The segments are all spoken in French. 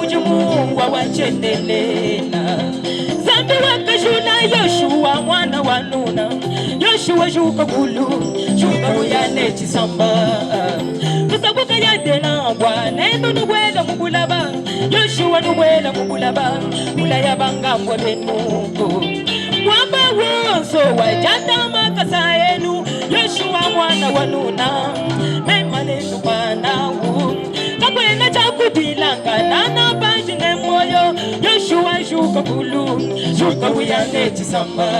mujimu wa wachendelena zambi wakashuna Yoshua mwana wa Nuna Yoshua shuka kulu shuka uyane chisamba kusabuka yadena bwana endo nubwela mubulaba Yoshua nubwela mubulaba ulayabanga mwebenuko mwamba wonso wajata makasa enu Yoshua mwana wa Nuna memane nubanawu kakwena chakudilanga nana banjine moyo Yoshua shuka kulu shuka uyane chisamba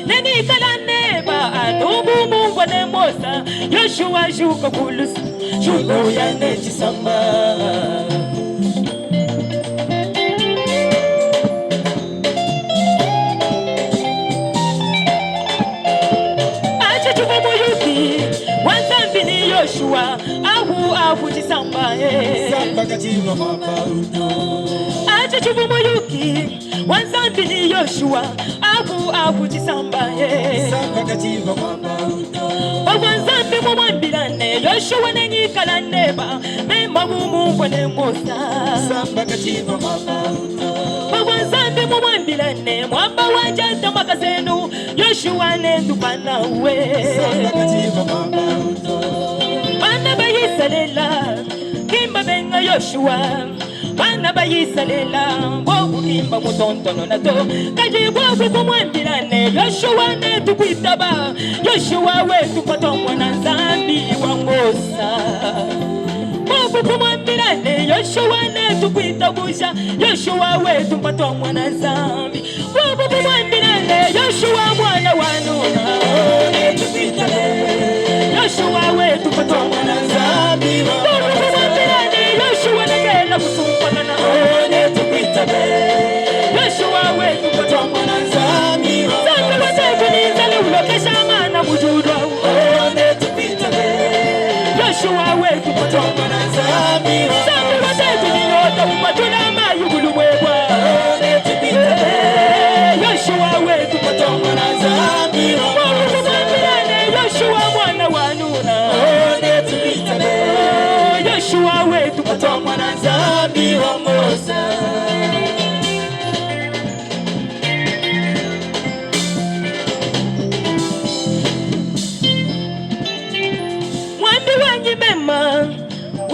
neni kalaneba anubu mungu ne mosa Yoshua shuka kulu shuka uyane chisamba Yoshua ahu chisamba samba kajiva mabauto acha chuvu moyuki wanzambi ni Yoshua ahu chisamba samba kajiva mabauto wanzambi mwambirane Yoshua nenyikala neba mema mumu ne mosa samba kajiva mabauto wanzambi mwambirane mwamba wajata makasenu Yoshua nendupana we samba kajiva mabauto Bana bayisalela kimba benga Yoshua Bana bayisalela bobu kimba mutontono nato kajibwa kumwambirane Yoshua ne tukwitaba Yoshua wetu patomwa na zambi wa Musa bobu kumwambirane Yoshua ne tukwitabusha Yoshua wetu patomwa na zambi bobu kumwambirane Yoshua mwana wa Nuna ne tukwitaba Yoshua wetu patomwa na zambi bobu kumwambirane Yoshua negela kusumpana na one tukwitabe Yoshua wetu patomwa na zambi zambi wateku nizale ulokesha mana mujudwa one tukwitabe Yoshua wetu patomwa na zambi zambi wateku ninyota umatuna mayugulu mwebwa one tukwitabe Yoshua wetu patomwa na zambi bobu kumwambirane Yoshua mwana wa Nuna one tukwitabe Yoshua wetu patomwa na zambi wa Musa mwambi wanyi mema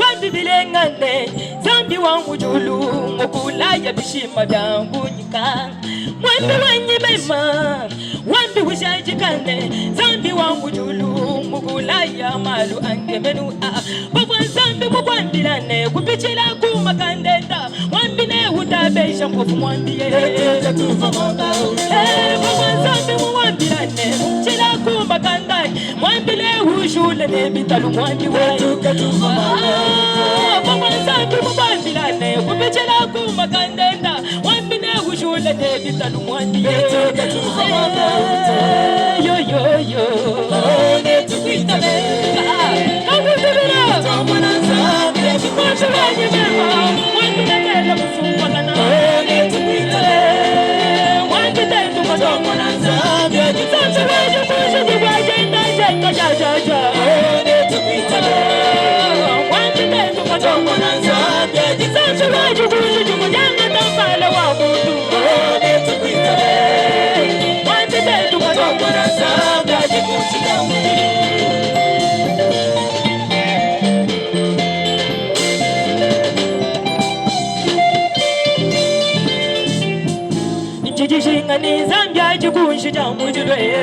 wambi bilengane zambi wangu julu mukulaya bishima byangu nyika mwambi wanyi mema wambi wishajikane zambi wangu julu mukulaya malu angemenu baba zambi mukwambirane kupichila kumakandenda mwambi ne utabesha mpofu mwambi baba zambi mukwambirane chila kumakandai mwambi ne ushule ne bitalu mwambi wetu baba zambi mukwambirane kupichila kumakandenda mwambi ne ushule ne bitalu mwambi yo yo yo ne tukwitabe patomwa na zambi mwambi wanyi mema mwambi negela kusumpana na one tukwitabe mwambi tetu patomwa na zambi zambi weju kushudu kwa jenda jenga jajaja one tukwitabe mwambi tetu patomwa na zambi zambi weju kushudu kwa jenda tambala wa mutu one tukwitabe mwambi tetu patomwa na zambi kuchika Jijishinga ni zambia jikunshi ja mujilwe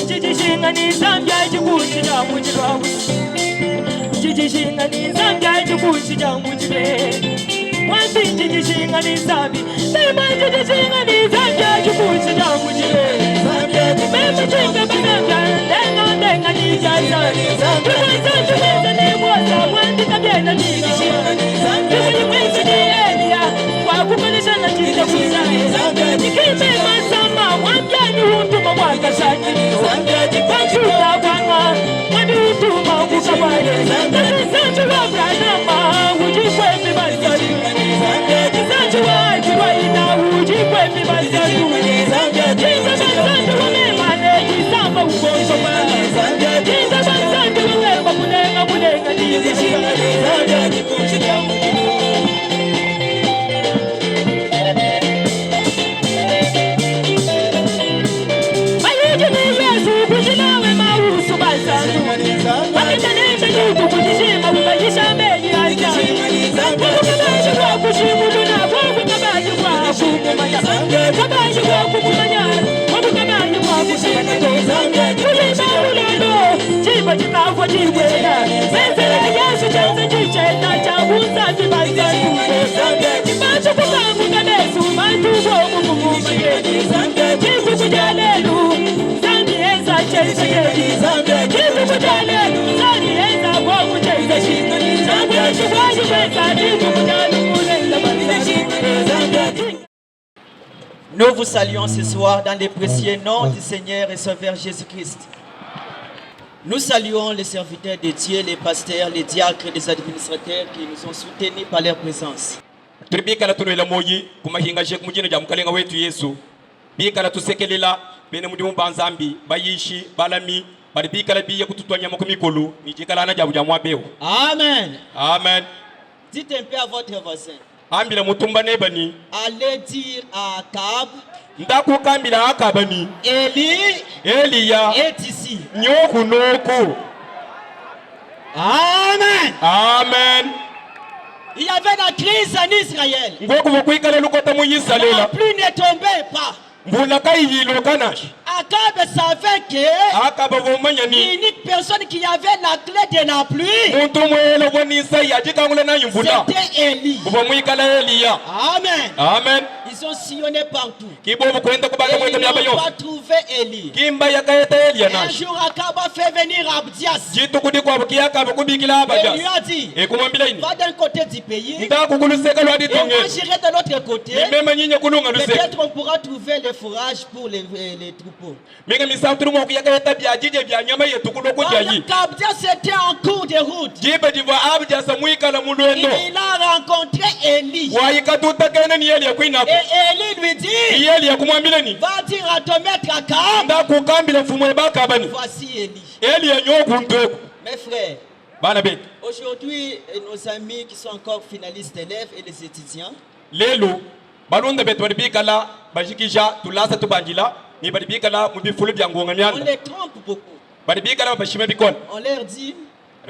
Jijishinga ni zambia jikunshi ja mujilwa Jijishinga ni zambia jikunshi ja mujilwe Mwambi jijishinga ni zambi Mema jijishinga ni zambia jikunshi ja mujilwe Mema jinga bananga Denga denga ni jaza Kwa zanju meza ni mwaza Mwambi kabiena ni jijishinga ni zambia Mwezi ni elia Kwa kukonisha na jita kuzae Nikime masama Mwambia ni hutuma wakashaki Wanjuta wanga Mwani hutuma kukawaye Zanju wa branama Ujikwe mibazari Zanju wa ajiwa ina Ujikwe mibazari Jinga mazanju wa memane Jisamba ugonzo wa Jinga mazanju wa memane Kunenga kunenga Jizishika Zanju wa jikushika chikafu chibwera senzera Yesu chanze chichena chabuza chibazanduke chibacho kukamuka nesu manduko mukumuke chiku kujalelu sandi eza chese chiku kujalelu sandi eza kwa kuchese sandi chikwaji kweza chiku kujalu kuleza manisa. Nous vous saluons ce soir dans les précieux noms du Seigneur et Sauveur Jésus-Christ. Nous saluons les serviteurs de Dieu, les pasteurs, les diacres et les administrateurs qui nous ont soutenus par leur présence. Tulibikala tunoela moyi kumahinga shek mujino ja mukalenga wetu Yesu. Bikala tusekelela bene mudimu banzambi bayishi balami balibikala biye kututwanya makumikolu nijikala na jabu jamwa beo. Amen. Amen. Dites un peu à votre voisin. Ambila mutumba nebani. Allez dire à Akab. Ndaku kambila akabani. Elia est ici. Nyoku noku. Amen. Amen. Il y avait la crise en Israël. Ngoku mukwikala lukota mu Israël. La pluie ne tombait pas. Akab savait que l'unique personne qui avait la clé de la pluie, c'était Élie. Amen. Amen. Ils ont sillonné partout. Et ils n'ont pas trouvé Élie. Un jour, Akab a fait venir Abdias. Et lui a dit, va d'un côté du pays, et moi j'irai de l'autre côté. Peut-être on pourra trouver le fourrage pour les troupeaux. Abdias était en cours de route. Il a rencontré Élie. Et Élie lui dit, va dire à ton maître Akab, voici Élie. Mes frères, aujourd'hui, nos amis qui sont encore finalistes élèves et les étudiants, balonda betu balibikala bajikija tulasa tubanjila ni balibikala mubifulu bya ngonga on myanda les trompe beaucoup. balibikala bashime bikona On leur dit,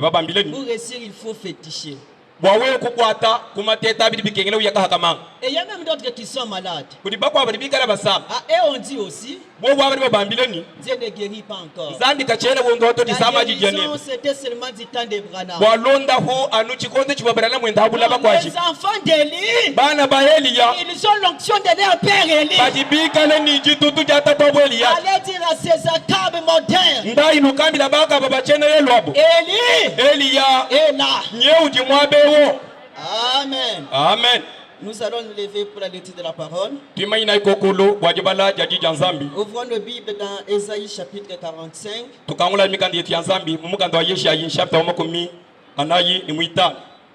babambileni pour réussir, il faut féticher. bwawe kukwata kumateta bili bikengela uyaka hakamanga. Et il y a même d'autres qui sont malades. Kulibakwa balibikala basaba Et on dit aussi, bo bwa bali babambileni Dieu ne guérit pas encore. zandi kachele wondoto La disama jijane guérison, c'était seulement du temps de Branham. bwalonda ho anu chikonde chibabarana mwenda abula bakwashi Les enfants d'Élie, bana ba Elia ils ont l'onction de leur père Élie. bajibikala ni jitutu jata to Elia Allez dire à ces Akab modernes, ndai nukambila baka babachene yelwabo Élie Elia est là. nyeuji mwabewo. Amen. Amen. Nous allons nous lever pour la lecture de la parole. Ouvrons nos Bibles dans Ésaïe chapitre 45.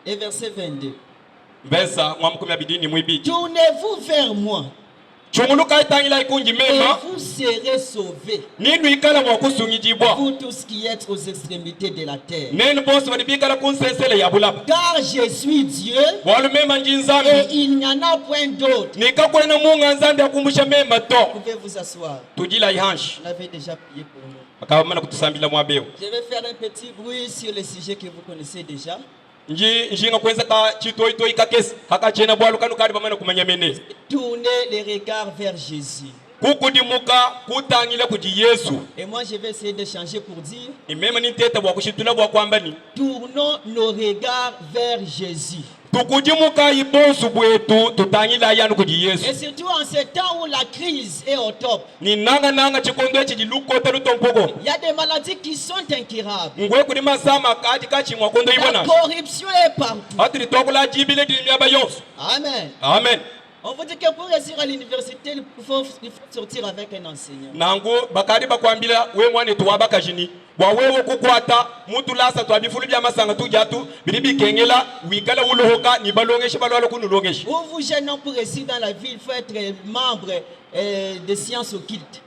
Et verset 22. Tournez-vous vers moi. Et vous serez sauvés, vous tous qui êtes aux extrémités de la terre. Car je suis Dieu et il n'y en a point d'autre. Vous pouvez vous asseoir. On avait déjà prié pour nous. Je vais faire un petit bruit sur le sujet que vous connaissez déjà. Tournez les regards vers Jésus. Et moi je vais essayer de changer pour dire, tournons nos regards vers Jésus. Et surtout en ce temps où la crise est au top, il y a des maladies qui sont incurables. La corruption est partout. Amen. Amen. On vous dit que pour réussir à l'université, il faut sortir avec un enseignant. Ou vous gênons pour réussir dans la vie, il faut être membre de sciences occultes.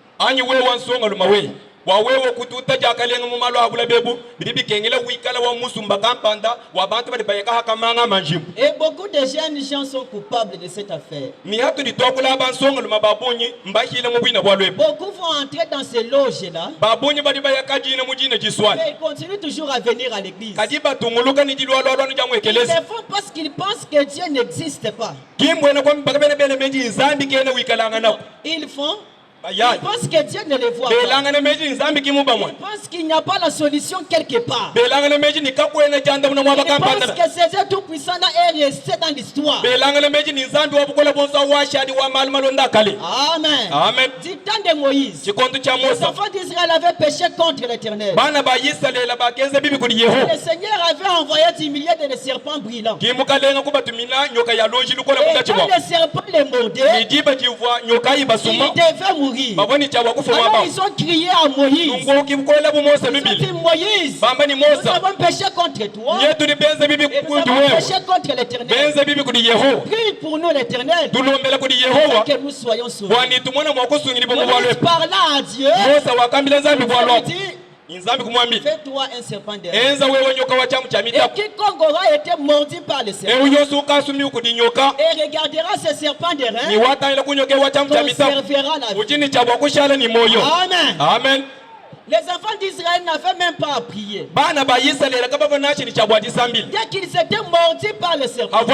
wawewo kututa jakalenga mumalo abula bebu bibi kengela wikala wa musumba kampanda wa bantu bali bayeka hakamanga manjimu. Et beaucoup de jeunes gens sont coupables de cette affaire. Ni hatu ni tokula bansonga luma babonyi mbahile mu bwina bwalwe. Beaucoup vont entrer dans ces loges là. Babonyi bali bayaka jina mu jina jiswali. Mais ils continuent toujours à venir à l'église. Kadiba tunguluka ni jilwa lolo ni jamwe keleza. Ils le font parce qu'ils pensent que Dieu n'existe pas. Kimbwena kwa mbakabene bele meji nzambi kene wikalanga na. Ils font Ils pensent que Dieu ne les voit pas. Ils pensent qu'il n'y a pas la solution quelque part. Ils pensent que ces êtres tout-puissants est resté dans l'histoire. Amen. Amen. Du temps de Moïse, les enfants d'Israël avaient péché contre l'Éternel. Le Seigneur avait envoyé des milliers de serpents brillants. Et quand les serpents les mordaient, ils devaient mourir. Alors ils ont crié à Moïse. Ils ont dit, Moïse, nous avons péché contre toi. Et nous avons péché contre l'Éternel. Prie pour nous l'Éternel, que nous soyons sauvés. Moïse parla à Dieu. Il dit, fais-toi un serpent d'air. Et quiconque aura été mordu par le serpent et regardera ce serpent d'air, conservera la vie. Amen. Amen. Les enfants d'Israël n'avaient même pas à prier. Dès qu'ils étaient mordus par le serpent, ils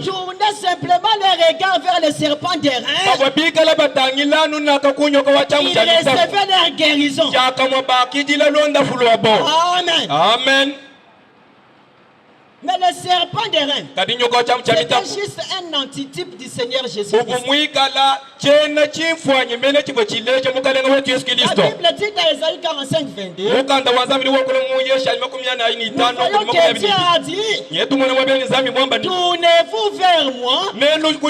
tournaient simplement les regards vers le serpent d'airain. Ils recevaient leur guérison. Amen. Amen. Mais le serpent d'airain, c'était juste un antitype du Seigneur Jésus-Christ. La Bible dit dans Ésaïe 45, 22, nous voyons que Dieu a dit, tournez-vous vers moi, vous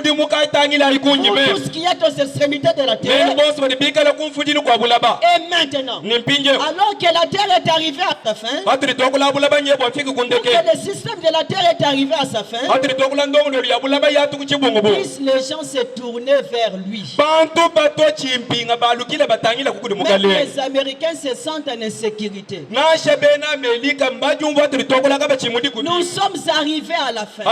tous qui êtes aux extrémités de la terre. Et maintenant, alors que la terre est arrivée à sa fin, que le système de la terre est arrivé à sa fin, puissent les gens se tourner vers lui. Même les Américains se sentent en insécurité. Nous sommes arrivés à la fin.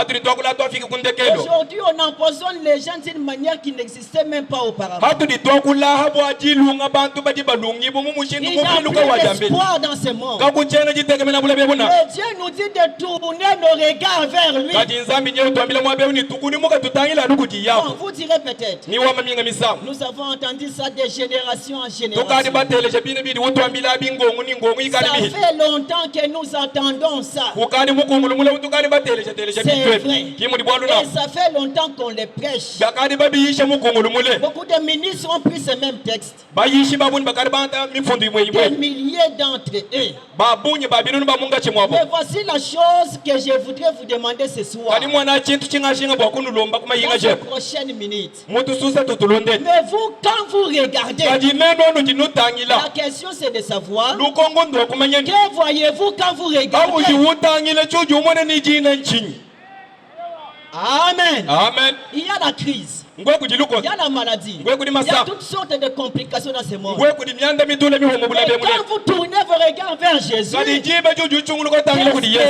Aujourd'hui, on empoisonne les gens d'une manière qui n'existait même pas auparavant. Il n'y a plus d'espoir dans ce monde. Mais Dieu nous dit de tourner nos regards vers lui. Bon, vous direz peut-être, nous avons entendu ça de génération en génération. Ça fait longtemps que nous entendons ça. C'est vrai. Et ça fait longtemps qu'on les prêche. Beaucoup de ministres ont pris ce même texte. Des milliers d'entre eux. Mais voici la chose que je voudrais vous demander ce soir. Dans cette prochaine minute. Mais vous, quand vous regardez, la question c'est de savoir, que voyez-vous quand vous regardez? Amen. Amen. Il y a la crise. Il y a la maladie. Il y a toutes sortes de complications dans ce monde. Et quand vous tournez vos regards vers Jésus, qu'est-ce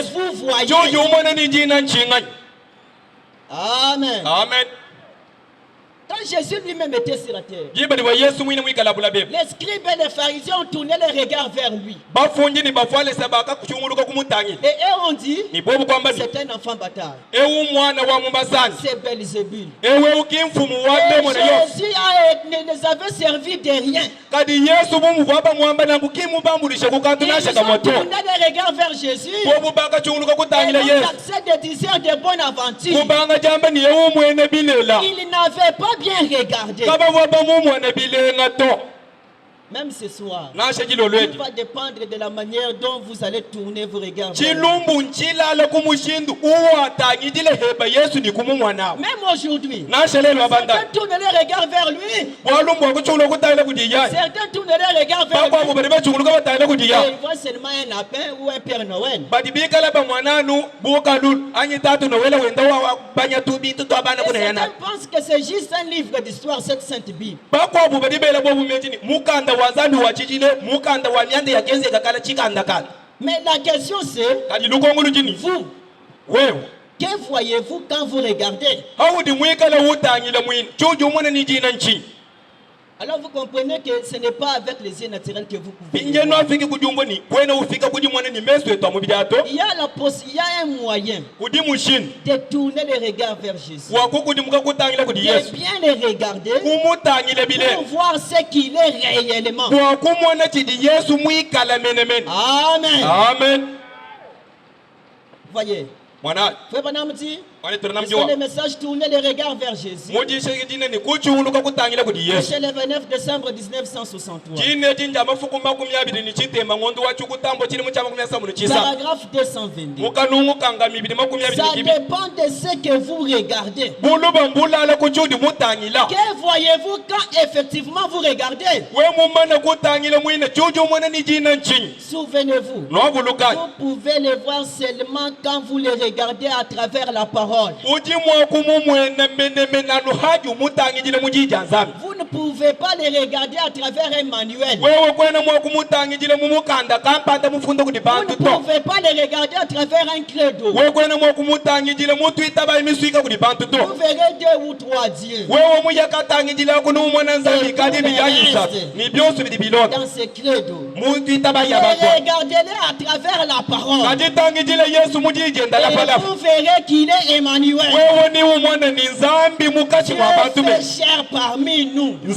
que vous voyez? Amen. Amen. Quand Jésus lui-même était sur la terre, les scribes et les pharisiens ont tourné les regards vers lui. Et eux ont dit, c'est un enfant bâtard. C'est Belzébul. Et Jésus les avait servi de rien. Ils ont tourné les regards vers Jésus. Et ils ont accès des dizaines de bonnes aventures. Ils n'avaient pas bien regardé. Même ce soir, il va dépendre de la manière dont vous allez tourner vos regards. Même aujourd'hui, certains tournent les regards vers lui. Certains tournent les regards vers lui. Et ils voient seulement un lapin ou un Père Noël. Et certains pensent que c'est juste un livre d'histoire, cette sainte Bible. Mais la question c'est, vous, que voyez-vous quand vous regardez? Alors vous comprenez que ce n'est pas avec les yeux naturels que vous pouvez. Il y a un moyen de tourner les regards vers Jésus. De bien les regarder pour voir ce qu'il est réellement. Amen. Amen. Voyez. Frère Branham dit, le message tourner les regards vers Jésus. C'est le 29 décembre 1963. Paragraphe 222. Ça dépend de ce que vous regardez. Que voyez-vous quand effectivement vous regardez? Souvenez-vous, vous pouvez le voir seulement quand vous le regardez à travers la parole. Vous ne pouvez pas les regarder à travers un manuel. Vous ne pouvez pas les regarder à travers un credo. Vous verrez 2 ou 3 dieux. Dans ce credo, regardez-les à travers la parole. Et vous verrez qu'il est Emmanuel. Dieu fait chair parmi nous. Il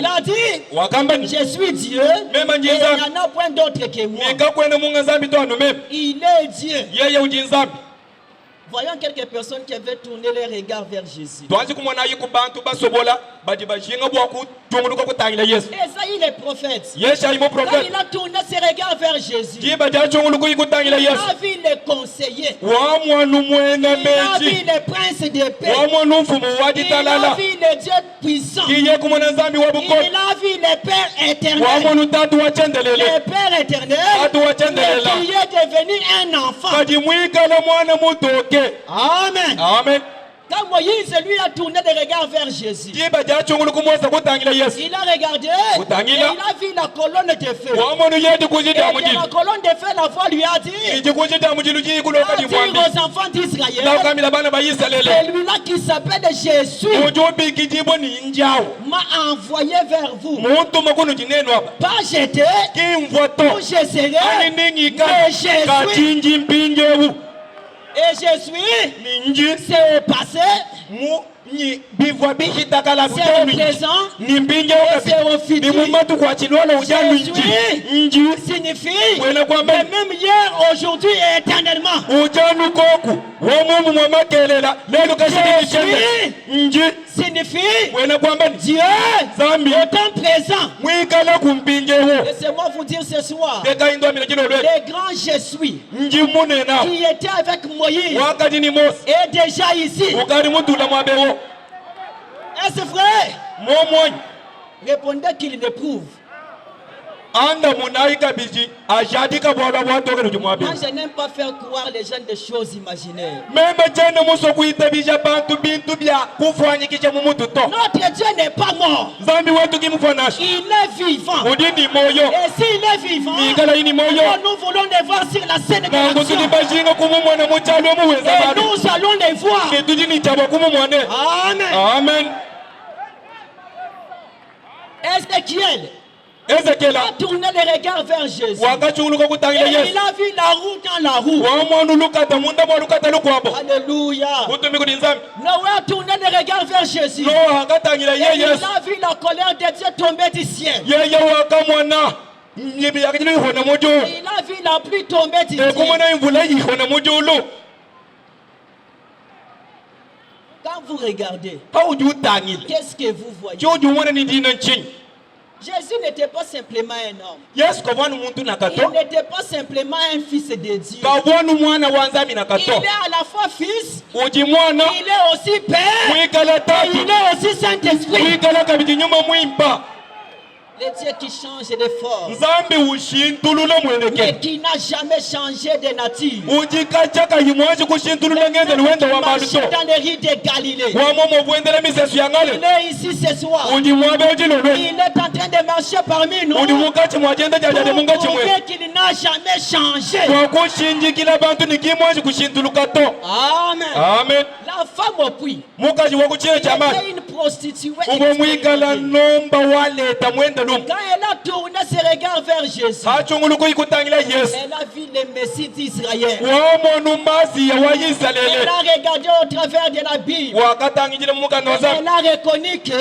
a dit, je suis Dieu, et il n'y en a point d'autre que moi. Il est Dieu. Voyons quelques personnes qui avaient tourné les regards vers Jésus. Esaïe le prophète, quand il a tourné ses regards vers Jésus, il a vu les conseillers, il a vu les princes de paix, il a vu les dieux puissants, il a vu les pères éternels, le Père éternel, qui est devenu un enfant. Amen. Amen. Quand Moïse lui a tourné des regards vers Jésus, il a regardé et il a vu la colonne de feu. Et la colonne de feu, la voix lui a dit, dire aux enfants d'Israël, celui-là qui s'appelle Jésus m'a envoyé vers vous. Pas jeté, où je serai, mais Jésus. Et je suis, c'est passé, c'est présent, et c'est au futur. Je suis signifie, mais même hier, aujourd'hui et éternellement. Je suis signifie Dieu étant présent. Laissez-moi vous dire ce soir, les grands je suis qui étaient avec Moïse est déjà ici. Est-ce vrai? Répondez qu'il le prouve. Moi, je n'aime pas faire croire les gens des choses imaginaires. Notre Dieu n'est pas mort. Il est vivant. Et s'il est vivant, nous voulons les voir sur la scène de l'action. Et nous allons les voir. Amen. Amen. Ézéchiel a tourné les regards vers Jésus. Et il a vu la roue dans la roue. Alléluia. Noé a tourné les regards vers Jésus. Et il a vu la colère de Dieu tomber du ciel. Et il a vu la pluie tomber du ciel. Quand vous regardez, qu'est-ce que vous voyez? Jésus n'était pas simplement un homme. Il n'était pas simplement un fils de Dieu. Il est à la fois fils, il est aussi père, et il est aussi Saint-Esprit. Le Dieu qui change de forme, mais qui n'a jamais changé de nature. Il marche dans les rues de Galilée. Il est ici ce soir. Il est en train de marcher parmi nous. Pour prouver qu'il n'a jamais changé. Amen. Amen. La femme au puits, il y a une prostituée Quand elle a tourné ses regards vers Jésus, elle a vu le Messie d'Israël. Elle a regardé au travers de la Bible. Elle a reconnu que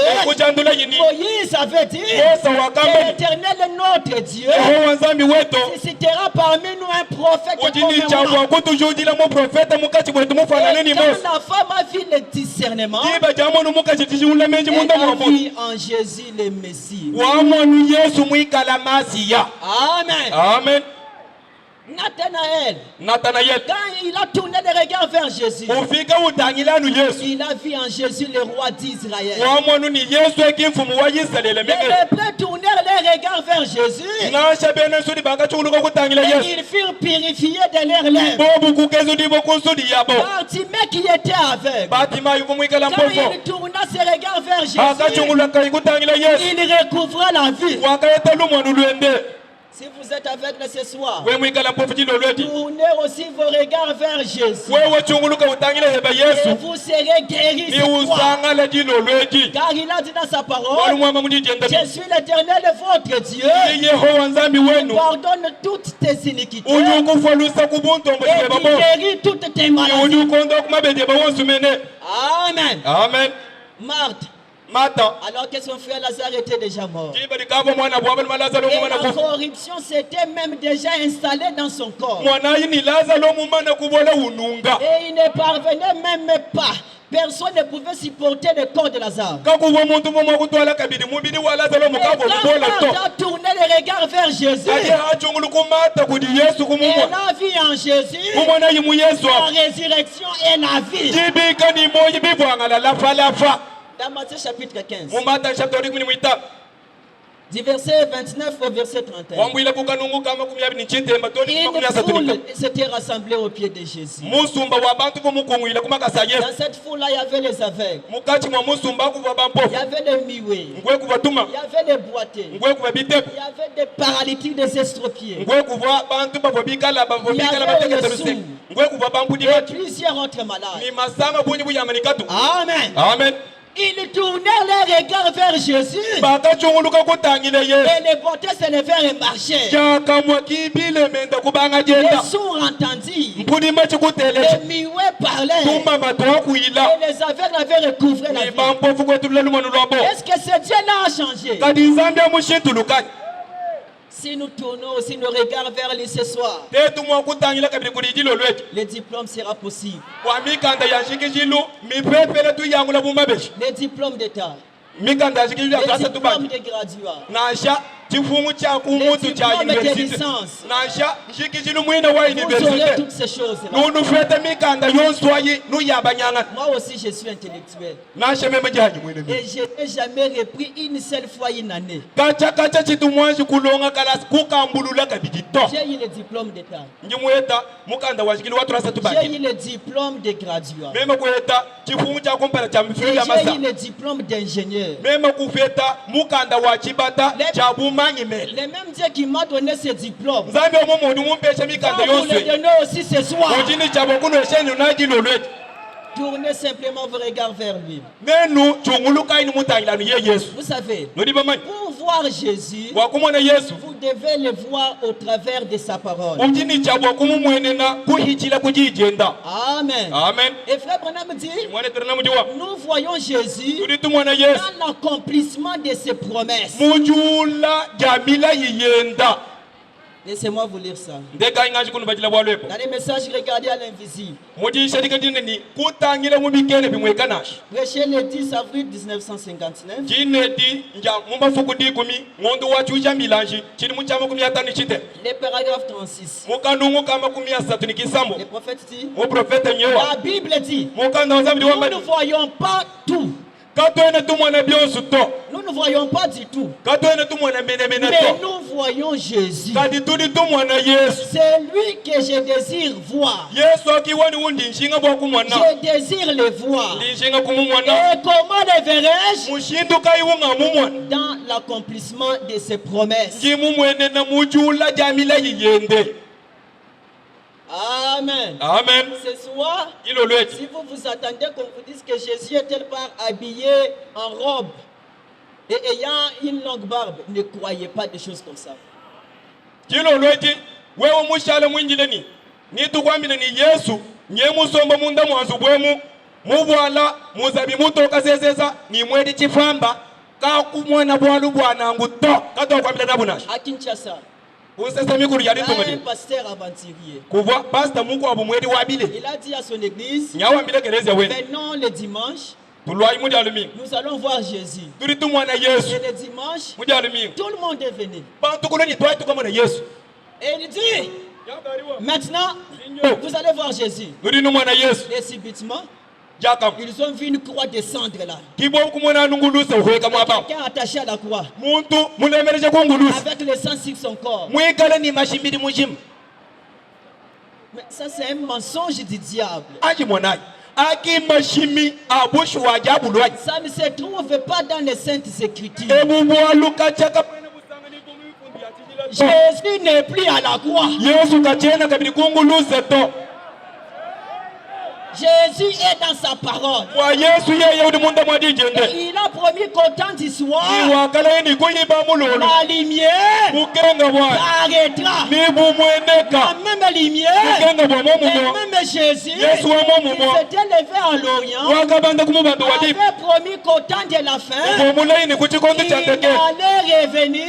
Moïse avait dit que l'Éternel notre Dieu suscitera parmi nous un prophète comme moi. Et quand la femme a vu le discernement, elle a vu en Jésus le Messie. Amen. Amen. Nathanaël, quand il a tourné les regards vers Jésus, il a vu en Jésus le roi d'Israël. Les Hébreux tournèrent les regards vers Jésus et ils furent purifiés de leurs lèvres. Bartimée qui était aveugle, quand il tourna ses regards vers Jésus, il recouvra la vue. Si vous êtes aveugle ce soir, tournez aussi vos regards vers Jésus. Et vous serez guéris. Car il a dit dans sa parole, je suis l'Éternel votre Dieu. Il pardonne toutes tes iniquités. Et il guérit toutes tes maladies. Amen. Amen. Marthe, alors que son frère Lazare était déjà mort. Et la corruption s'était même déjà installée dans son corps. Et il ne parvenait même pas. Personne ne pouvait supporter le corps de Lazare. Et quand Marthe a tourné les regards vers Jésus, elle a vu en Jésus la résurrection et la vie. Dans Matthieu chapitre 15, du verset 29 au verset 31, une foule s'était rassemblée au pied de Jésus. Dans cette foule-là, il y avait les aveugles, il y avait les muets, il y avait les boiteux, il y avait des paralytiques, des estropiés, il y avait les sourds et plusieurs autres malades. Amen. Amen. Ils tournèrent les regards vers Jésus. Et les boiteux se levèrent et marchaient. Les sourds entendirent. Les muets parlaient. Et les aveugles avaient recouvré la vie. Est-ce que ce Dieu-là a changé? Si nous tournons aussi nos regards vers lui ce soir, le diplôme sera possible. Le diplôme d'État, le diplôme de graduat, le diplôme de licence. Vous aurez toutes ces choses-là. Moi aussi je suis intellectuel. Et je n'ai jamais repris une seule fois une année. J'ai eu le diplôme d'État. J'ai eu le diplôme de graduat. Et j'ai eu le diplôme d'ingénieur. Le même Dieu qui m'a donné ce diplôme, quand vous le donnez aussi ce soir, tournez simplement vos regards vers lui. Vous savez, pour voir Jésus, vous devez le voir au travers de sa parole. Amen. Amen. Et frère Branham dit, nous voyons Jésus dans l'accomplissement de ses promesses. Laissez-moi vous lire ça. Dans les messages, regardez à l'invisible. Prêché le 10 avril 1959. Le paragraphe 36. Le prophète dit, la Bible dit, nous ne voyons pas tout. Nous ne voyons pas du tout. Mais nous voyons Jésus. C'est lui que je désire voir. Je désire le voir. Et comment le verrai-je? Dans l'accomplissement de ses promesses. Amen. Amen. Ce soir, si vous vous attendez qu'on vous dise que Jésus est quelque part habillé en robe et ayant une longue barbe, ne croyez pas des choses comme ça. Ni tukwambile ni Yesu nye musomba munda mwanzu bwemu mubwala muzabi mutoka zezeza ni mwedi chifamba ka kumwana bwalu bwana nguto kato kwambile nabunash à Kinshasa usesa mikuru yali un tumadi pasteur aventurier kuva pastor muko abu mwedi wabile il a dit à son église nyawa mbile keleza we maintenant le dimanche tulwai mudi alumi nous allons voir Jésus turi tumwana Yesu et le dimanche mudi alumi tout le monde est venu bantu kuloni twai tukamona Yesu et il dit maintenant vous allez voir Jésus et subitement ils ont vu une croix descendre là. Quelqu'un attaché à la croix. Avec le sang sur son corps. Mais ça c'est un mensonge du diable. Ça ne se trouve pas dans les saintes écritures. Jésus n'est plus à la croix. Jésus est dans sa parole. Et il a promis qu'au temps du soir, la lumière paraîtra. La même lumière, le même Jésus qui s'était levé à l'Orient avait promis qu'au temps de la fin, il allait revenir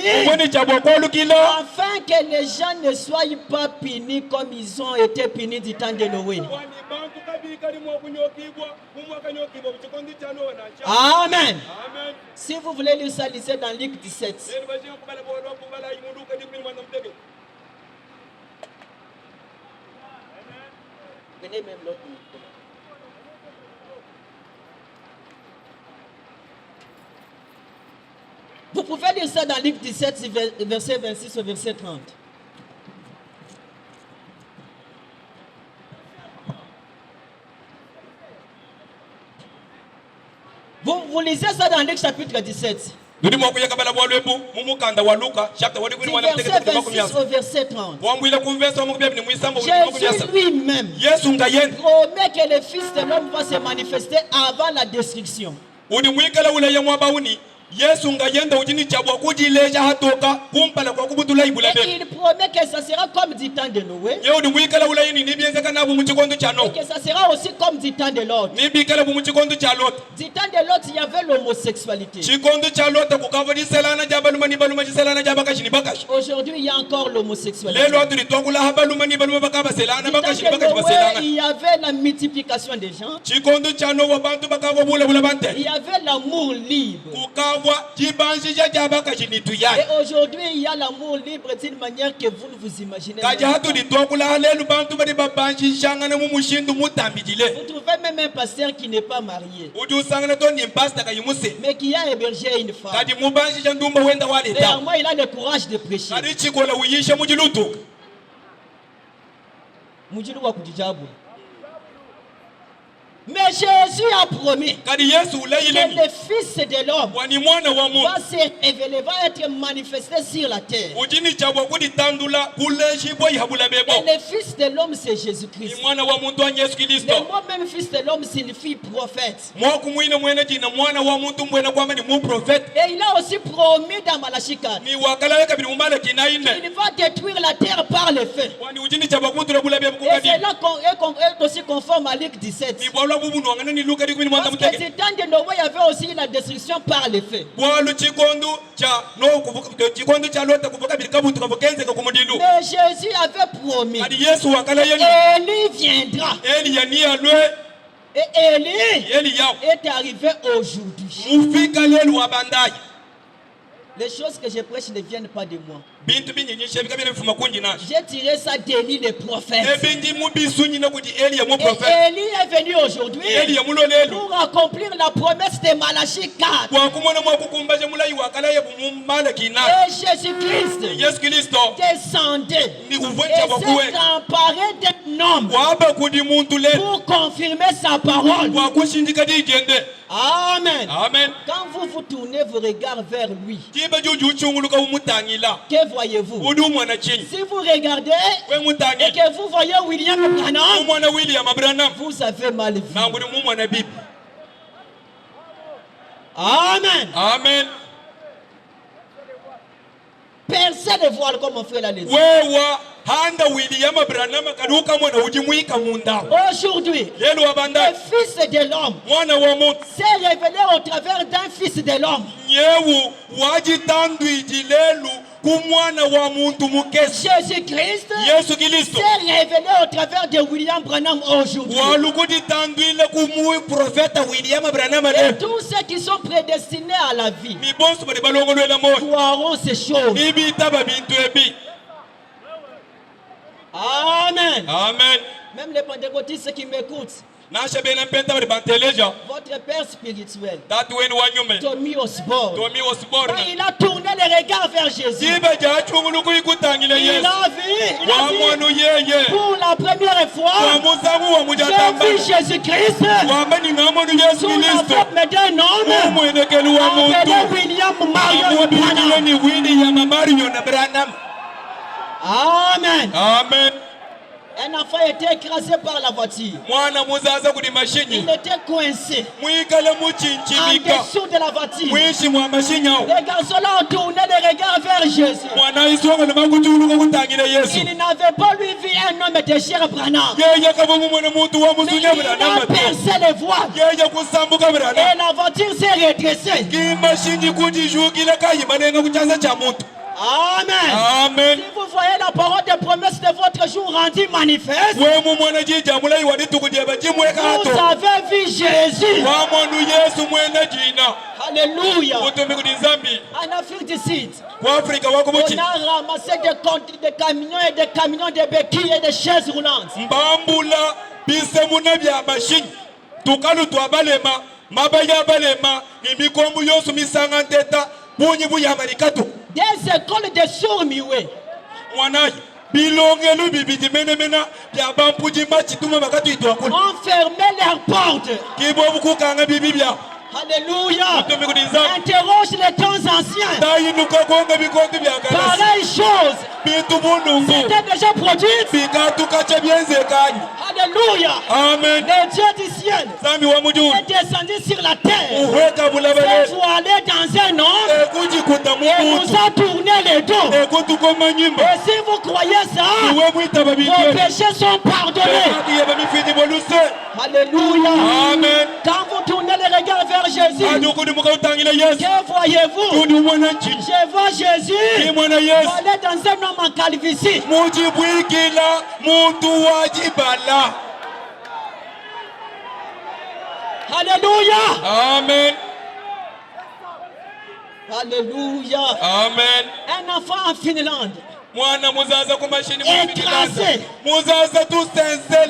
afin que les gens ne soient pas punis comme ils ont été punis du temps de Noé. Amen. Si vous voulez lire ça, lisez dans Luc 17. Prenez même l'autre micro. Vous pouvez lire ça dans Luc 17, verset 26 au verset 30. Vous lisez ça dans Luc chapitre 17. Du verset 26 au verset 30. Jésus lui-même promet que le Fils de l'homme va se manifester avant la destruction. Yesu ngayenda ujini chabwa kujileja hatoka kumpala kwa kubutula ibulabe. Et il promet que ça sera comme du temps de Noé. Yeo ni mwikala ulayini nibienza kana bu muchikondo cha Noé. Et que ça sera aussi comme du temps de Lot. Nibikala bu muchikondo cha Lot. Du temps de Lot, il y avait l'homosexualité. Chikondo cha Lot kukavodi selana jabaluma ni baluma selana jabakashi ni bakashi. Aujourd'hui, il y a encore l'homosexualité. Lelo atu litwangula habaluma ni baluma bakaba selana bakashi bakashi baselana. Il y avait la multiplication des gens. Chikondo cha Noé bantu bakava bula bante. Il y avait l'amour libre. Et aujourd'hui, il y a l'amour libre d'une manière que vous ne vous imaginez pas. Vous trouvez même un pasteur qui n'est pas marié, mais qui a hébergé une femme. Et à moi, il a le courage de prêcher. Mais Jésus a promis que le Fils de l'homme va se révéler, va être manifesté sur la terre. Et le Fils de l'homme, c'est Jésus-Christ. Le mot même Fils de l'homme signifie prophète. Et il a aussi promis dans Malachie 4 qu'il va détruire la terre par le feu. Et cela est aussi conforme à Luc 17. Parce que du temps de Noé, il y avait aussi la destruction par le feu. Mais Jésus avait promis Élie viendra. Et Élie est arrivé aujourd'hui. Les choses que je prêche ne viennent pas de moi. J'ai tiré ça d'Élie le prophète. Et Élie est venu aujourd'hui pour accomplir la promesse de Malachie 4. Et Jésus-Christ descendait et s'est emparé d'un homme pour confirmer sa parole. Amen. Amen. Quand vous vous tournez vos regards vers lui, que voyez-vous? Si vous regardez et que vous voyez William Branham, vous avez mal vu. Amen. Amen. Percez les voiles comme mon frère l'a dit. Aujourd'hui, le Fils de l'homme s'est révélé au travers d'un Fils de l'homme. Jésus-Christ s'est révélé au travers de William Branham aujourd'hui. Et tous ceux qui sont prédestinés à la vie croiront ces choses. Amen. Amen. Même les pentecôtistes qui m'écoutent, votre père spirituel, Tommy Osborne, quand il a tourné les regards vers Jésus, il a vu, pour la première fois, j'ai vu Jésus-Christ sous la forme d'un homme appelé William Branham. Amen. Amen. Un enfant était écrasé par la voiture. Il était coincé en dessous de la voiture. Les garçons là ont tourné les regards vers Jésus. Il n'avait pas lui vu un homme de chair Branham. Mais il a percé les voiles. Et la voiture s'est redressée. Amen. Amen. Si vous voyez la parole de promesse de votre jour rendue manifeste, vous avez vu Jésus. Alléluia. En Afrique du Sud, on a ramassé des camions et des camions de béquilles et de chaises roulantes. Des écoles de sourds-muets. Enfermer leurs portes. Alléluia. Interroge les temps anciens. Pareille chose c'était déjà produit. Alléluia. Amen. Le Dieu du ciel est descendu sur la terre. S'est voilé dans un homme et nous a tourné les dos. Et si vous croyez ça, vos péchés sont pardonnés. Alléluia. Amen. Quand vous tournez les regards vers Jésus, que voyez-vous? Je vois Jésus voilé dans un homme en calvitie. Alléluia. Amen. Alléluia. Amen. Un enfant en Finlande. Écrasé.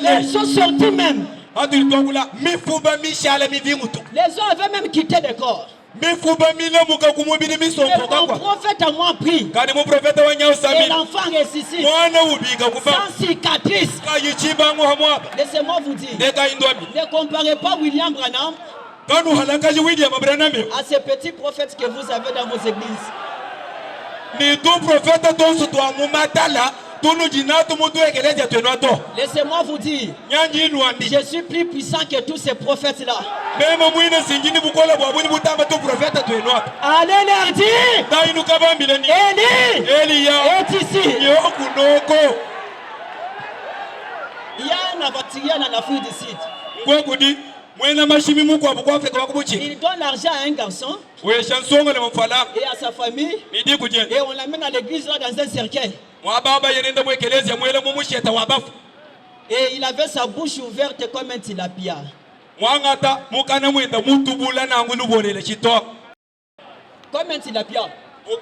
Les sont sortis même. Les gens avaient même quitté le corps. Et mon prophète a moi pris. Et l'enfant ressuscite sans cicatrice. Laissez-moi vous dire, ne comparez pas William Branham à ces petits prophètes que vous avez dans vos églises. Laissez-moi vous dire, je suis plus puissant que tous ces prophètes-là. Allez leur dire, Élie est ici. Il y a un aventurier en Afrique du Sud. Il donne l'argent à un garçon et à sa famille et on l'amène à l'église là dans un cercueil. Et il avait sa bouche ouverte comme un tilapia. Comme un tilapia. Et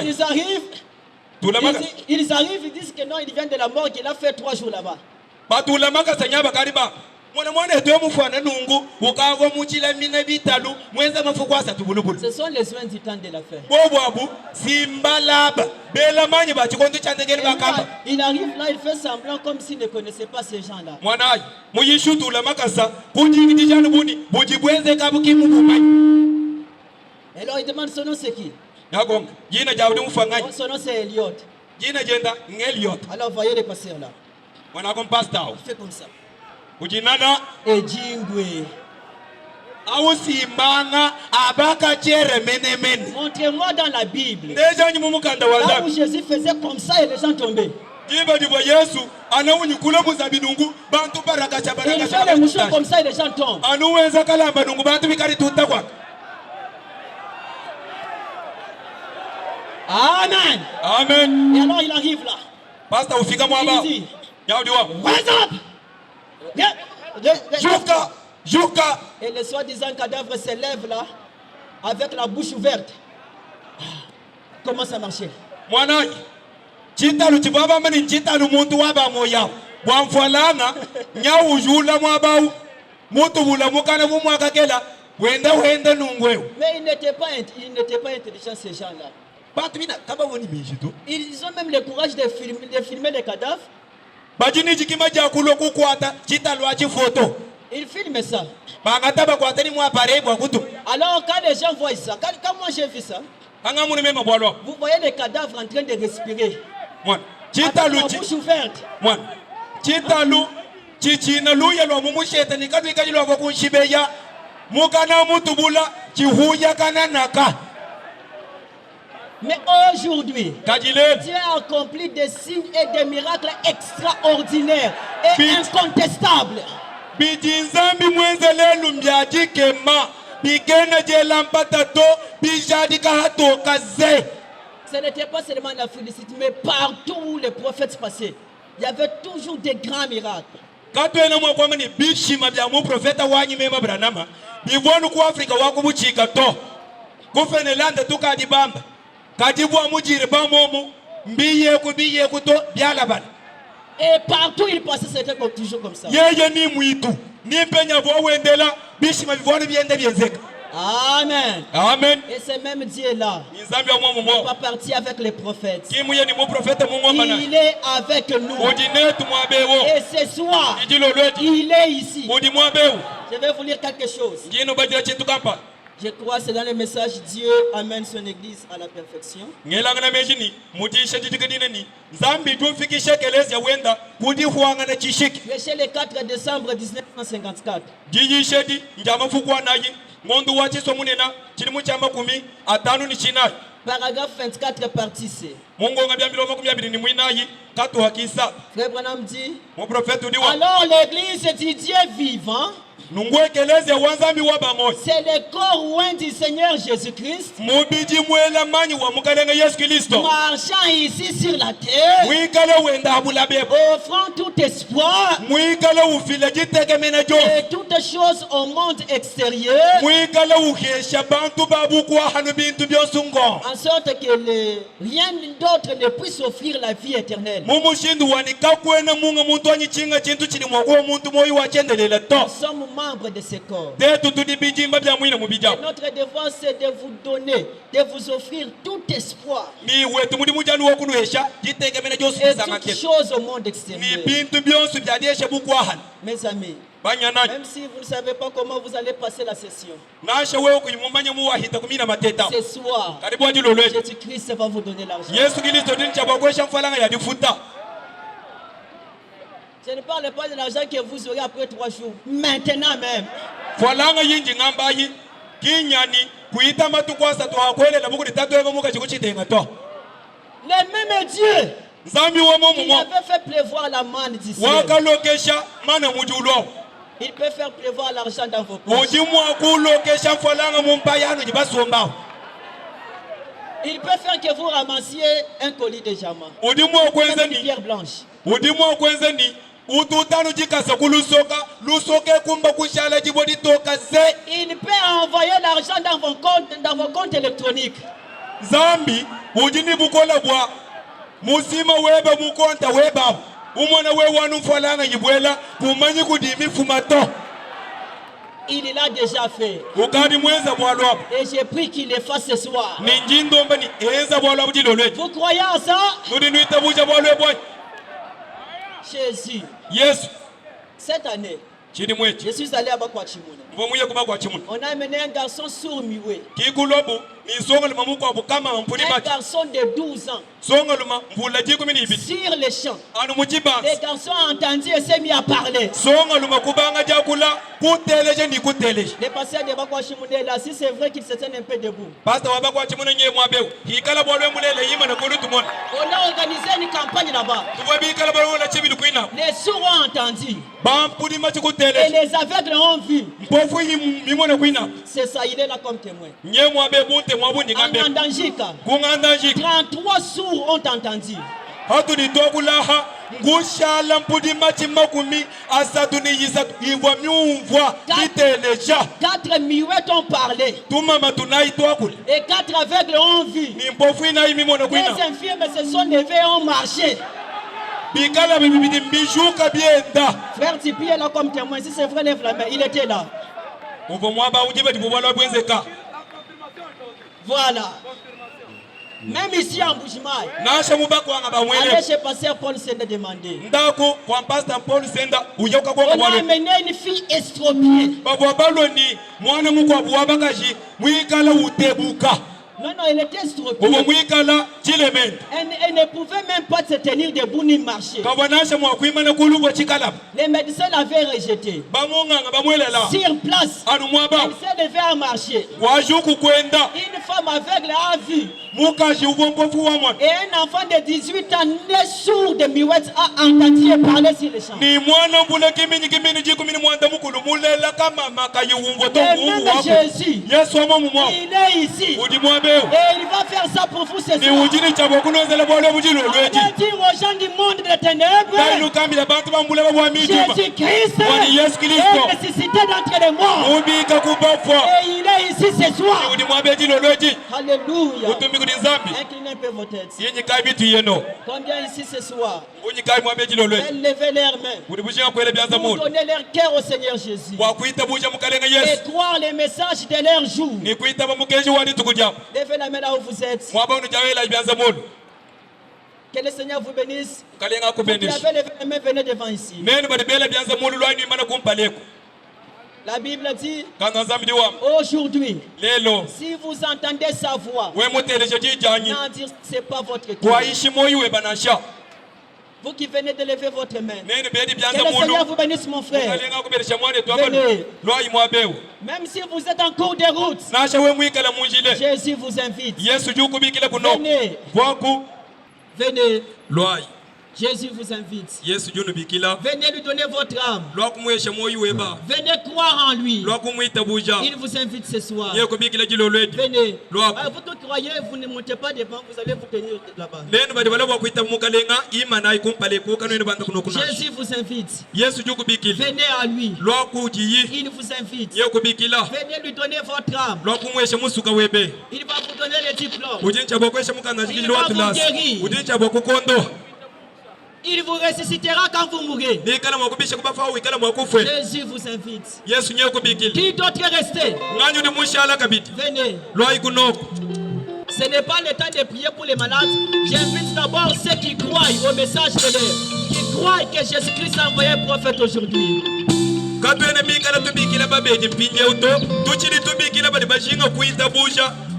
ils arrivent, ils disent que non, il vient de la mort, qu'il a fait 3 jours là-bas. Ce sont les soins du temps de la fin. Il arrive là, il fait semblant comme s'il ne connaissait pas ces gens-là. Alors il demande son nom, c'est qui? Nyagong. Jina jabu de mufangani. Son nom c'est Elliot. Jina jenda Elliot. Alors voyez les pasteurs là. On a comme pasteur. Fais comme ça. Ujinana. Ejingwe. Awusi manga abaka chere mene. Montrez-moi dans la Bible. Déjà nyumukanda Là wazabi. où Jésus faisait comme ça et les gens tombaient. Jiba dibo Yesu anawunyi kula muzabinungu bantu baraka chabaraka. Il fait les mouchoirs comme ça et les gens tombent. Anuweza kalamba nungu bantu bikari tuta kwa. Amen. Amen. Et alors il arrive là. Pasteur ufika mwaba. Il dit, Nyaudiwa. rise up. Juka. Et le soi-disant cadavre se lève là, avec la bouche ouverte. Comment ça marchait? Mwana chitalu chibaba mani chitalu muntu waba moya. Bwamfalana nyau jula mwabau. Mutu bula mukana mumwakakela. Wenda nungweo. Mais ils n'étaient pas intelligents ces gens-là. Ils ont même le courage de filmer les cadavres. Ils filment ça. Alors quand les gens voient ça, quand moi j'ai vu ça, vous voyez les cadavres en train de respirer. Avec la bouche ouverte. Mais aujourd'hui, Dieu a accompli des signes et des miracles extraordinaires et incontestables. Ce n'était pas seulement la félicité, mais partout où les prophètes passaient, il y avait toujours des grands miracles. Et partout il passait, c'était toujours comme ça. Amen. Amen. Et ce même Dieu-là va partir avec les prophètes. Il est avec nous. Et ce soir, il est ici. Je vais vous lire quelque chose. Je crois que c'est dans le message Dieu amène son église à la perfection. Prêché le 4 décembre 1954. Paragraphe 24, partie C. Frère Branham dit, alors l'église du Dieu vivant, c'est le corps oint du Seigneur Jésus-Christ, marchant ici sur la terre, offrant tout espoir et toutes choses au monde extérieur, en sorte que rien d'autre ne puisse offrir la vie éternelle. Nous sommes membres de ce corps. Et notre devoir, c'est de vous donner, de vous offrir tout espoir et toutes choses au monde extérieur. Mes amis, même si vous ne savez pas comment vous allez passer la session, ce soir, Jésus-Christ va vous donner l'argent. Je ne parle pas de l'argent que vous aurez après 3 jours. Maintenant même. Le même Dieu qui avait fait pleuvoir la manne du ciel, il peut faire pleuvoir l'argent dans vos poches. Il peut faire que vous ramassiez un colis de diamants, une pierre blanche. Il peut envoyer l'argent dans vos comptes électroniques. Zambi, ujini bukola bwa musima weba mukonta weba umwana we wanu falanga yibwela kumanyi kudimi fumato. Il l'a déjà fait. Et j'ai pris qu'il le fasse ce soir. Vous croyez à ça? Jésus. Yes. Cette année, je suis allé à Bakwachimouna. On a amené un garçon sourd muet. Un garçon de 12 ans. Sur les champs. Les garçons ont entendu et s'est mis à parler. Les pasteurs de Bakwashimune là, si c'est vrai qu'ils se tiennent un peu debout. On a organisé une campagne là-bas. Les sourds ont entendu. Et les aveugles ont vu. C'est ça, il est là comme témoin. En Andangika, 33 sourds ont entendu. 4 muettes ont parlé. Et 4 aveugles ont vu. Les infirmes se sont levés et ont marché. Frère Tipi est là comme témoin. Si c'est vrai, lève la main. Il était là. Voilà. Même ici en Bujimaï. Allez chez Pasteur Paul Senda demander. On a amené une fille estropiée. Non, elle était estropiée. Elle ne pouvait même pas se tenir debout ni marcher. Les médecins l'avaient rejetée. Sur place, elle s'est levée à marcher. Une femme aveugle a vu. Et un enfant de 18 ans, né sourd de muette, a entendu parler sur les champs. Et même Jésus, il est ici. Et il va faire ça pour vous ce soir. On va dire aux gens du monde de ténèbres, Jésus-Christ est ressuscité d'entre les morts. Et il est ici ce soir. Alléluia. Inclinez un peu vos têtes. Combien ici ce soir? Levez leurs mains. Pour donner leur cœur au Seigneur Jésus. Et croire les messages de leur jour. Levez la main là où vous êtes. Que le Seigneur vous bénisse. Vous qui avez levé la main, venez devant ici. La Bible dit aujourd'hui, si vous entendez sa voix, n'en dire c'est pas votre cœur. Vous qui venez de lever votre main, que le Seigneur vous bénisse mon frère. Venez. Même si vous êtes en cours de route, Jésus vous invite. Venez. Venez. Jésus vous invite. Venez lui donner votre âme. Venez croire en lui. Il vous invite ce soir. Venez. Vous qui croyez, vous ne montez pas devant, vous allez vous tenir là-bas. Jésus vous invite. Venez à lui. Il vous invite. Venez lui donner votre âme. Il va vous donner le diplôme. Il va vous guérir. Il vous ressuscitera quand vous mourrez. Jésus vous invite. Qui d'autre est resté? Venez. Ce n'est pas le temps de prier pour les malades. J'invite d'abord ceux qui croient au message de l'air, qui croient que Jésus-Christ a envoyé un prophète aujourd'hui.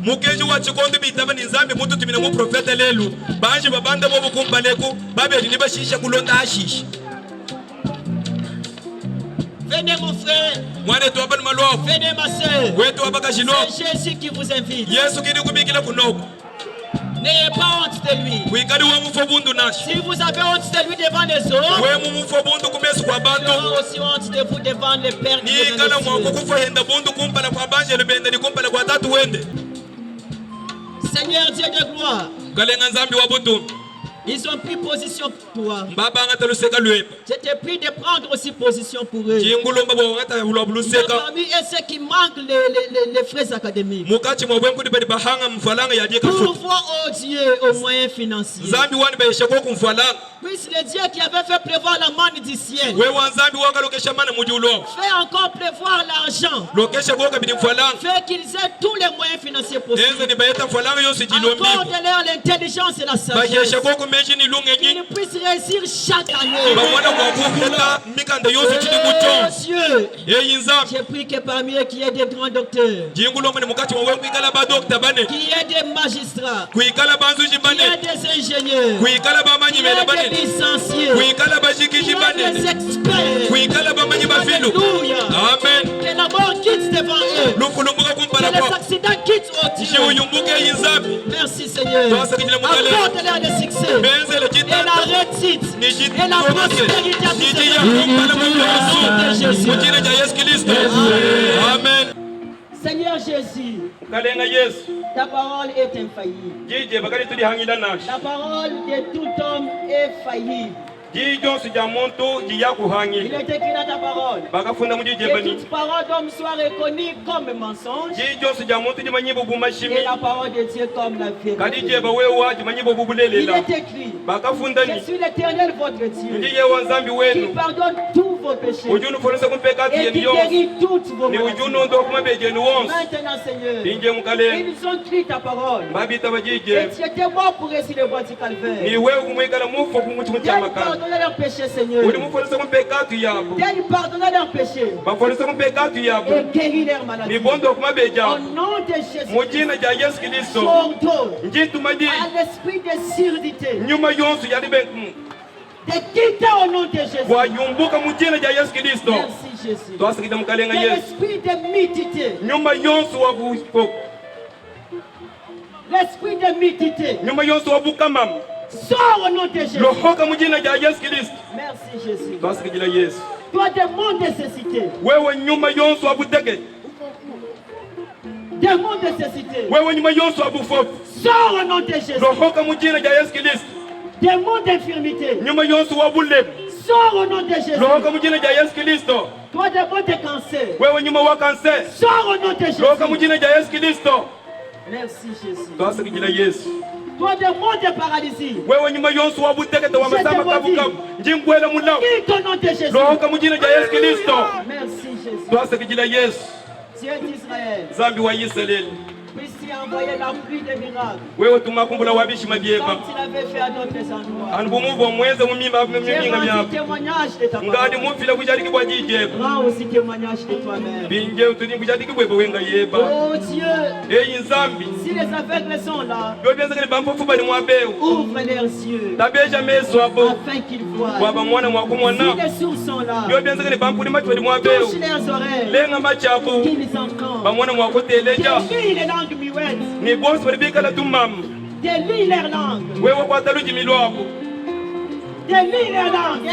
mukeji wa chikondo bitaba nizambe mutu tumina mu profeta lelu banje babanda bobo kumbaleko babeli ni bashisha kulonda ashish. Venez mon frère. Venez ma soeur. C'est Jésus qui vous invite. N'ayez pas honte de lui. Si vous avez honte de lui devant les autres, il aura aussi honte de vous devant le Père qui est dans les cieux. Seigneur Dieu de gloire, ils ont pris position pour toi. Je te prie de prendre aussi position pour eux. Parmi ceux qui manquent les frais académiques. Pourvois, oh Dieu, aux moyens financiers. Puisse le Dieu qui avait fait prévoir la manne du ciel, fait encore prévoir l'argent. Fait qu'ils aient tous les moyens financiers possibles. Accorde-leur l'intelligence et la sagesse. qu'il puisse réussir chaque année. Dieu, j'ai pris que parmi eux qu'il y ait des grands docteurs, qu'il y ait des magistrats, qu'il y ait des ingénieurs, qu'il y ait des licenciés, qu'il y ait des experts. Alléluia. Amen. Que la mort quitte devant eux. Que les accidents quittent au-dessus. Merci Seigneur. Accorde-leur le succès. Et la réussite. Et la prospérité à Jésus. Amen. Seigneur Jésus, ta parole est infaillible. La parole de tout homme est faillible. Il est écrit dans ta parole que toute parole d'homme soit reconnue comme mensonge et la parole de Dieu comme la vérité. Il est écrit, je suis l'Éternel votre Dieu qui pardonne tous vos péchés et qui guérit toutes vos maladies. Maintenant Seigneur, ils ont écrit ta parole et tu étais mort pour réussir le bois du calvaire. Pardonnez leurs péchés, Seigneur. Pardonnez leurs péchés. Et guéris leurs maladies. Au nom de Jésus. Sortons à l'esprit de surdité. De quitter au nom de Jésus. Merci Jésus. De l'esprit de mitité. L'esprit de mitité. Sors au nom de Jésus. Merci Jésus. Toi démon de cécité. Démon de cécité. Sors au nom de Jésus. Démon d'infirmité. Sors au nom de Jésus. Toi démon de cancer. Sors au nom de Jésus. Merci Jésus. Toi démon de paralysie. Je te quitte au nom de Jésus. Merci Jésus. Dieu d'Israël. Puisse-tu envoyer la pluie de miracles comme tu l'avais fait à d'autres endroits. J'ai rendu témoignage de ta parole. Rends aussi témoignage de toi-même. Oh Dieu, si les aveugles sont là, ouvre leurs yeux afin qu'ils voient. Si les sourds sont là, touche leurs oreilles, qu'ils entendent. Guéris les langues muettes. Délie leur langue. Délie leur langue.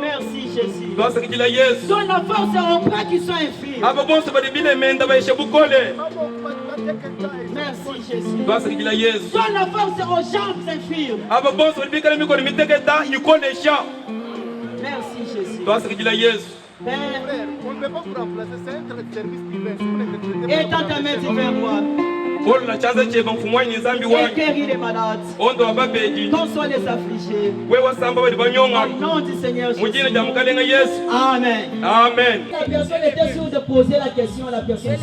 Merci Jésus. Donne la force aux bras qui sont infirmes. Merci Jésus. Donne la force aux jambes infirmes. Merci Jésus. Père, on ne peut pas vous remplacer, c'est un service divin. Étends ta main vers moi. Et guéris les malades. Console les affligés. Au nom du Seigneur Jésus. Amen. Amen. La personne était sûre de poser la question à la personne.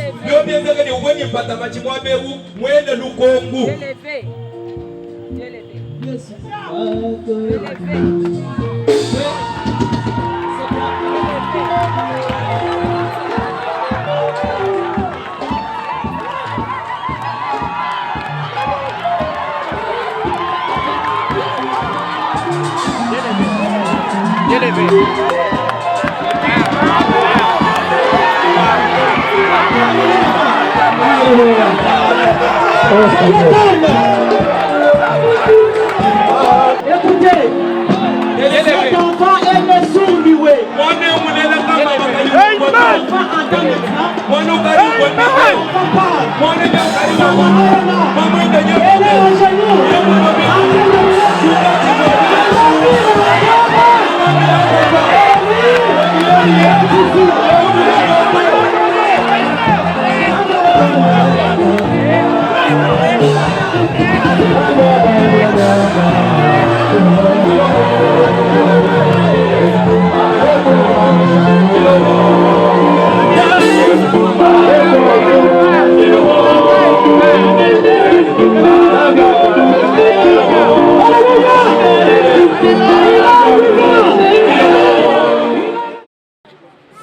Écoutez, cet enfant est le sourd muet. L'enfant entend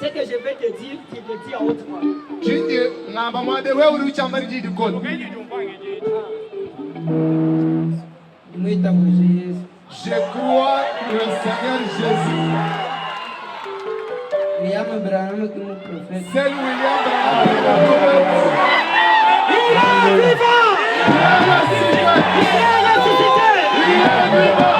Ce que je vais te dire, tu le dis à haute voix. Je crois le Seigneur Jésus. William Branham qui nous prophète. C'est William Branham. Il est vivant! Il est ressuscité! Il est vivant!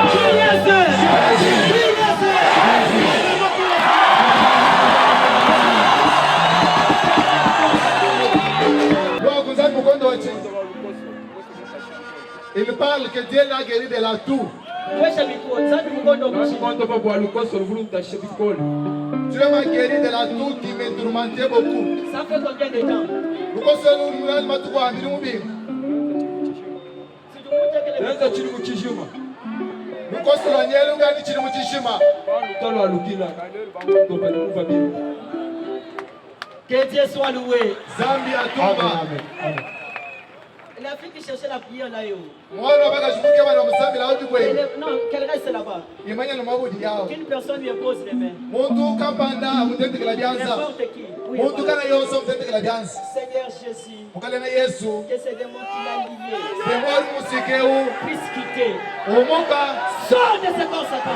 Il parle que Dieu l'a guéri de la toux. Dieu m'a guéri de la toux qui me tourmentait beaucoup. Ça fait combien de temps? Que Dieu soit loué. Zambia Touba. La fille qui cherchait la prière là, Non, qu'elle reste là-bas. Qu'une personne lui impose les mains. N'importe qui. Oui, Seigneur Jésus, que ces démons qui l'a lié puissent quitter. Sors de ce corps Satan.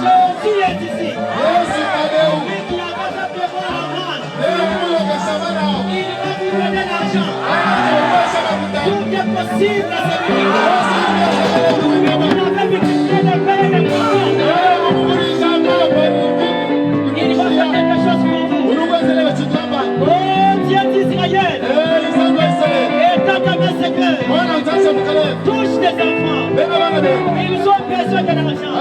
Jésus est ici. Il va vous donner l'argent. Tout est possible à celui-là. Il va faire quelque chose pour vous. Oh Dieu d'Israël. Touche tes enfants. Ils ont besoin de l'argent.